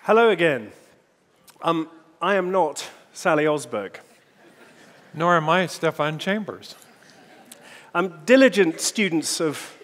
Hello again. I am not Sally Osberg. Nor am I Stephan Chambers. Diligent students of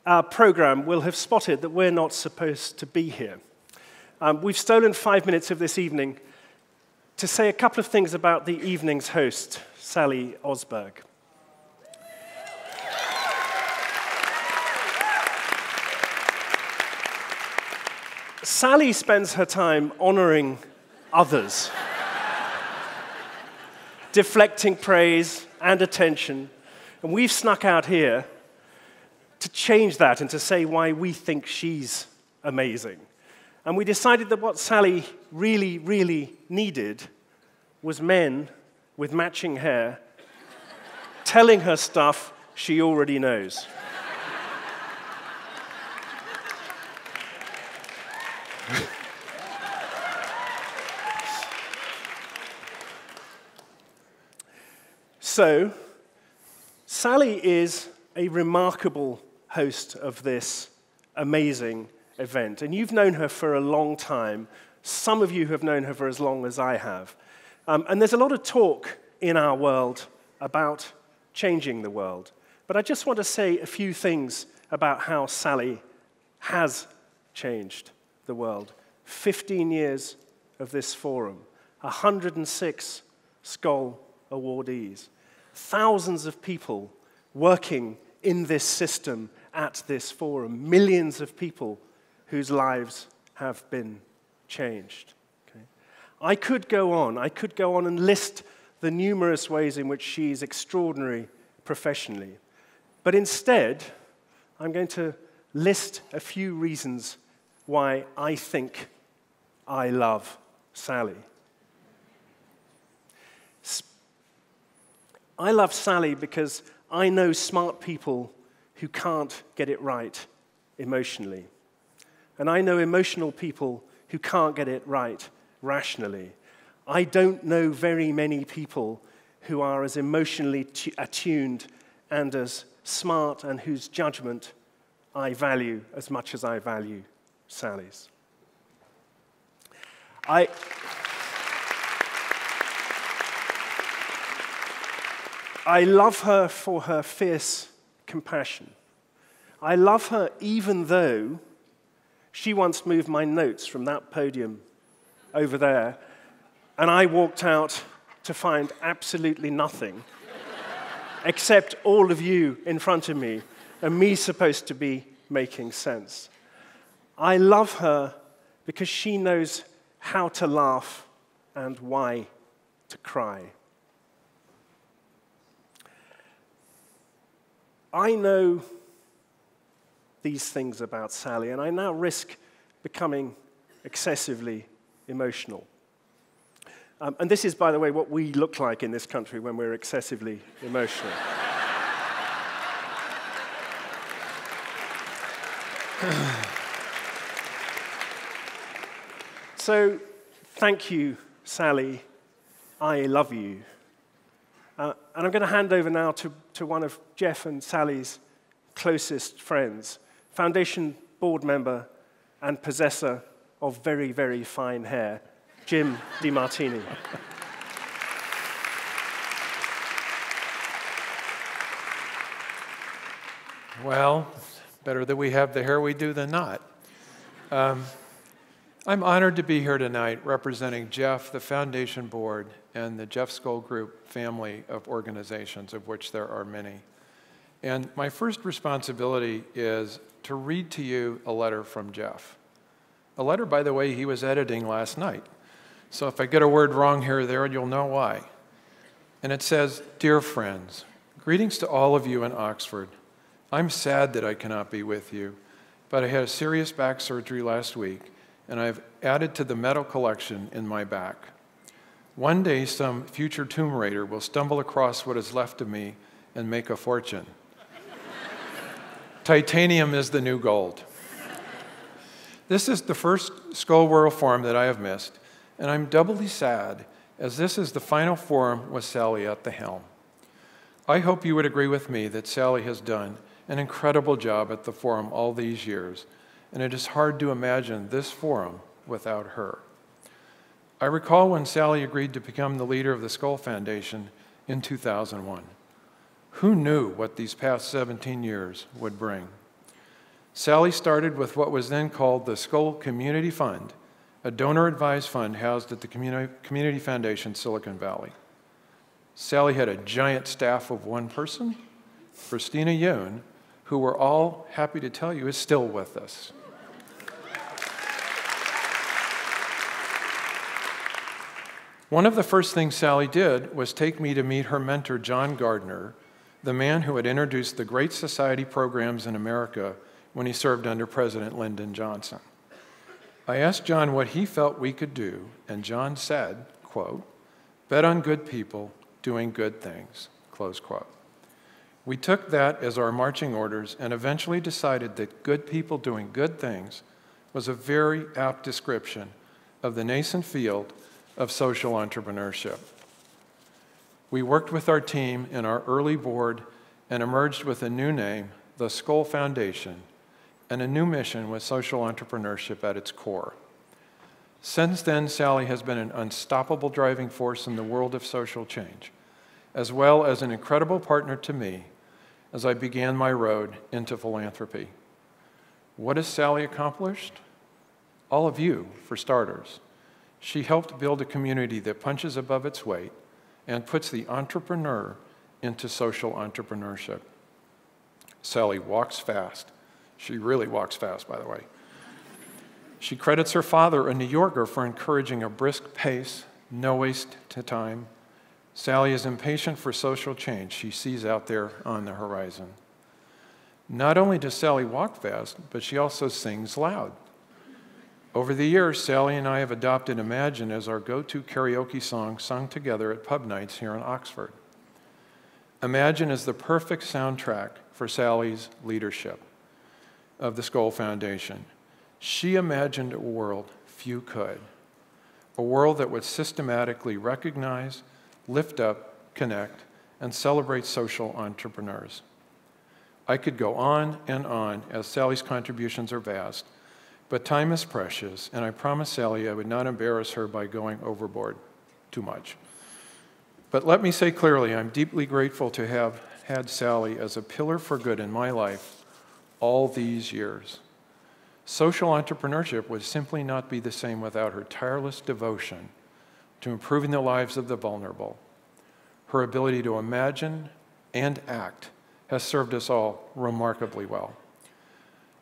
our program will have spotted that we're not supposed to be here. We've stolen 5 minutes of this evening to say a couple of things about the evening's host, Sally Osberg. Sally spends her time honoring others, deflecting praise and attention, and we've snuck out here to change that and to say why we think she's amazing. And we decided that what Sally really, really needed was men with matching hair telling her stuff she already knows. So, Sally is a remarkable host of this amazing event. And you've known her for a long time. Some of you have known her for as long as I have. And there's a lot of talk in our world about changing the world. But I just want to say a few things about how Sally has changed the world. 15 years of this forum, 106 Skoll awardees, thousands of people working in this system at this forum, millions of people whose lives have been changed. Okay? I could go on and list the numerous ways in which she's extraordinary professionally. But instead, I'm going to list a few reasons why I think I love Sally. I love Sally because I know smart people who can't get it right emotionally. And I know emotional people who can't get it right rationally. I don't know very many people who are as emotionally attuned and as smart and whose judgment I value as much as I value Sally's. I love her for her fierce compassion. I love her even though she once moved my notes from that podium over there, and I walked out to find absolutely nothing except all of you in front of me and me supposed to be making sense. I love her because she knows how to laugh and why to cry. I know these things about Sally, and I now risk becoming excessively emotional. And this is, by the way, what we look like in this country when we're excessively emotional. So, thank you, Sally. I love you. And I'm going to hand over now to one of Jeff and Sally's closest friends, Foundation board member and possessor of very, very fine hair, Jim DeMartini. Well, better that we have the hair we do than not. I'm honored to be here tonight representing Jeff, the Foundation Board, and the Jeff Skoll Group family of organizations, of which there are many. And my first responsibility is to read to you a letter from Jeff. A letter, by the way, he was editing last night. So if I get a word wrong here or there, you'll know why. And it says, "Dear friends, greetings to all of you in Oxford. I'm sad that I cannot be with you, but I had a serious back surgery last week, and I've added to the metal collection in my back. One day, some future tomb raider will stumble across what is left of me and make a fortune. Titanium is the new gold." This is the first Skoll World Forum that I have missed, and I'm doubly sad as this is the final forum with Sally at the helm. I hope you would agree with me that Sally has done an incredible job at the forum all these years, and it is hard to imagine this forum without her. I recall when Sally agreed to become the leader of the Skoll Foundation in 2001. Who knew what these past 17 years would bring? Sally started with what was then called the Skoll Community Fund, a donor-advised fund housed at the Community Foundation, Silicon Valley. Sally had a giant staff of one person, Christina Yoon, who we're all happy to tell you is still with us. One of the first things Sally did was take me to meet her mentor, John Gardner, the man who had introduced the Great Society programs in America when he served under President Lyndon Johnson. I asked John what he felt we could do, and John said, quote, "Bet on good people doing good things," close quote. We took that as our marching orders and eventually decided that good people doing good things was a very apt description of the nascent field of social entrepreneurship. We worked with our team in our early board and emerged with a new name, the Skoll Foundation, and a new mission with social entrepreneurship at its core. Since then, Sally has been an unstoppable driving force in the world of social change, as well as an incredible partner to me as I began my road into philanthropy. What has Sally accomplished? All of you, for starters. She helped build a community that punches above its weight and puts the entrepreneur into social entrepreneurship. Sally walks fast. She really walks fast, by the way. She credits her father, a New Yorker, for encouraging a brisk pace, no waste to time. Sally is impatient for social change she sees out there on the horizon. Not only does Sally walk fast, but she also sings loud. Over the years, Sally and I have adopted Imagine as our go-to karaoke song sung together at pub nights here in Oxford. Imagine is the perfect soundtrack for Sally's leadership of the Skoll Foundation. She imagined a world few could, a world that would systematically recognize, lift up, connect, and celebrate social entrepreneurs. I could go on and on, as Sally's contributions are vast, but time is precious, and I promised Sally I would not embarrass her by going overboard too much. But let me say clearly, I'm deeply grateful to have had Sally as a pillar for good in my life all these years. Social entrepreneurship would simply not be the same without her tireless devotion to improving the lives of the vulnerable. Her ability to imagine and act has served us all remarkably well.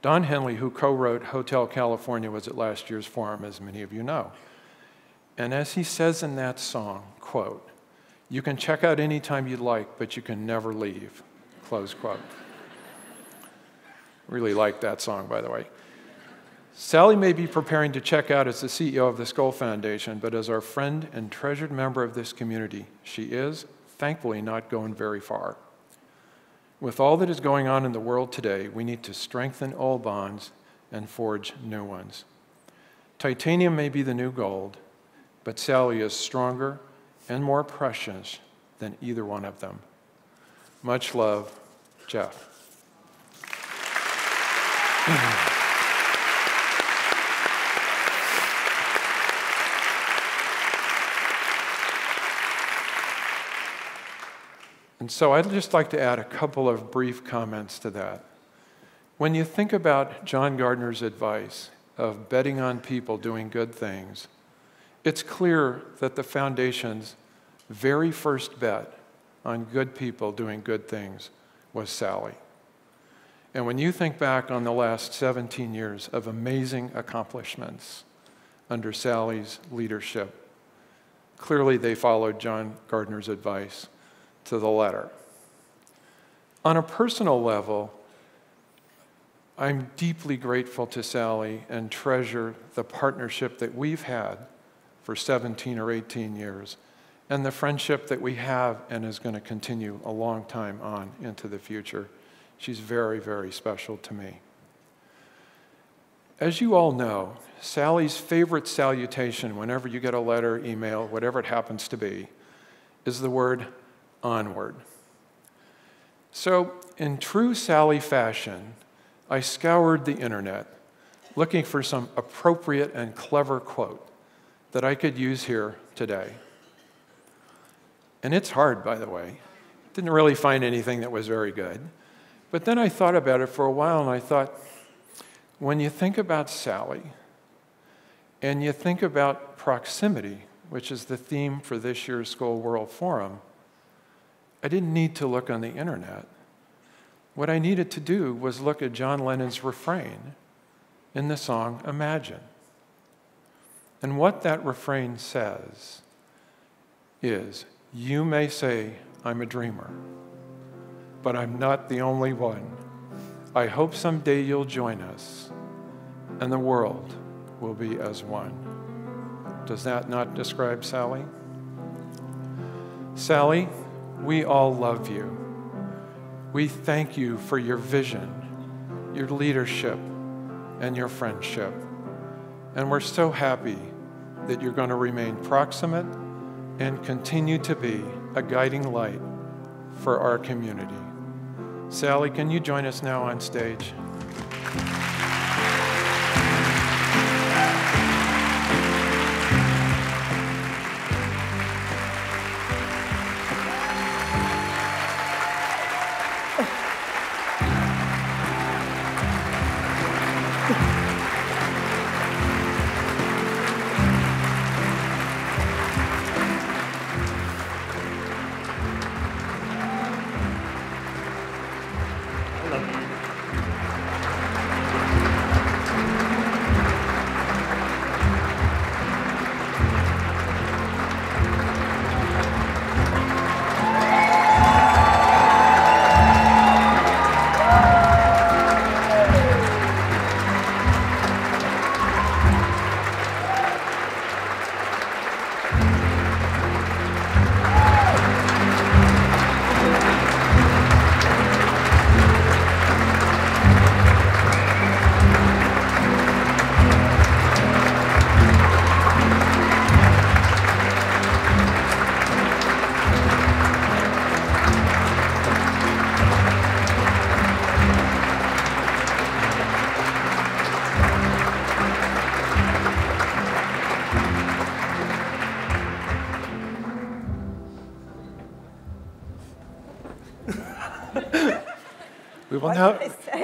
Don Henley, who co-wrote Hotel California, was at last year's forum, as many of you know. And as he says in that song, quote, "You can check out anytime you'd like, but you can never leave," close quote. Really like that song, by the way. Sally may be preparing to check out as the CEO of the Skoll Foundation, but as our friend and treasured member of this community, she is, thankfully, not going very far. With all that is going on in the world today, we need to strengthen old bonds and forge new ones. Titanium may be the new gold, but Sally is stronger and more precious than either one of them. Much love, Jeff. And so I'd just like to add a couple of brief comments to that. When you think about John Gardner's advice of betting on people doing good things, it's clear that the Foundation's very first bet on good people doing good things was Sally. And when you think back on the last 17 years of amazing accomplishments under Sally's leadership, clearly they followed John Gardner's advice to the letter. On a personal level, I'm deeply grateful to Sally and treasure the partnership that we've had for 17 or 18 years, and the friendship that we have and is going to continue a long time on into the future. She's very, very special to me. As you all know, Sally's favorite salutation whenever you get a letter, email, whatever it happens to be, is the word onward. So, in true Sally fashion, I scoured the internet looking for some appropriate and clever quote that I could use here today. And it's hard, by the way. Didn't really find anything that was very good. But then I thought about it for a while, and I thought, when you think about Sally, and you think about proximity, which is the theme for this year's Skoll World Forum, I didn't need to look on the internet. What I needed to do was look at John Lennon's refrain in the song Imagine. And what that refrain says is, you may say I'm a dreamer, but I'm not the only one. I hope someday you'll join us, and the world will be as one. Does that not describe Sally? Sally, we all love you. We thank you for your vision, your leadership, and your friendship. And we're so happy that you're going to remain proximate and continue to be a guiding light for our community. Sally, can you join us now on stage?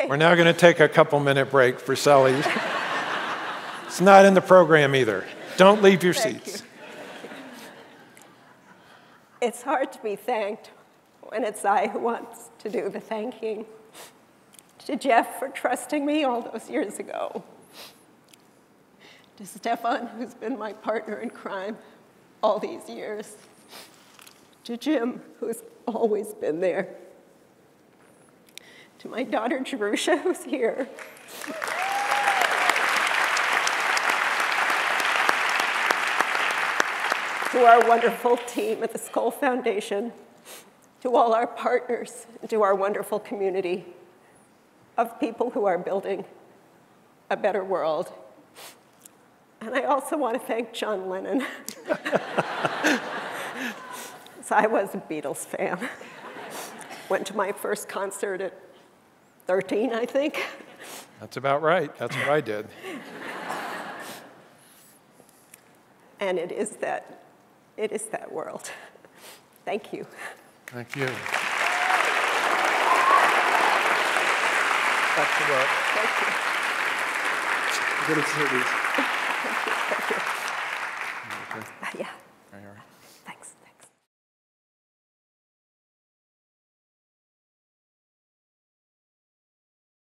We're now going to take a couple-minute break for Sally. It's not in the program either. Don't leave your seats. It's hard to be thanked when it's I who wants to do the thanking. To Jeff for trusting me all those years ago. To Stephan, who's been my partner in crime all these years. To Jim, who's always been there. To my daughter, Jerusha, who's here. To our wonderful team at the Skoll Foundation. To all our partners, and to our wonderful community of people who are building a better world. And I also want to thank John Lennon. So I was a Beatles fan. Went to my first concert at 13, I think. That's about right. That's what I did. And it is that world. Thank you. Thank you. Back to work. Thank you. You're going to take these. Thank you. Yeah. Are you all right?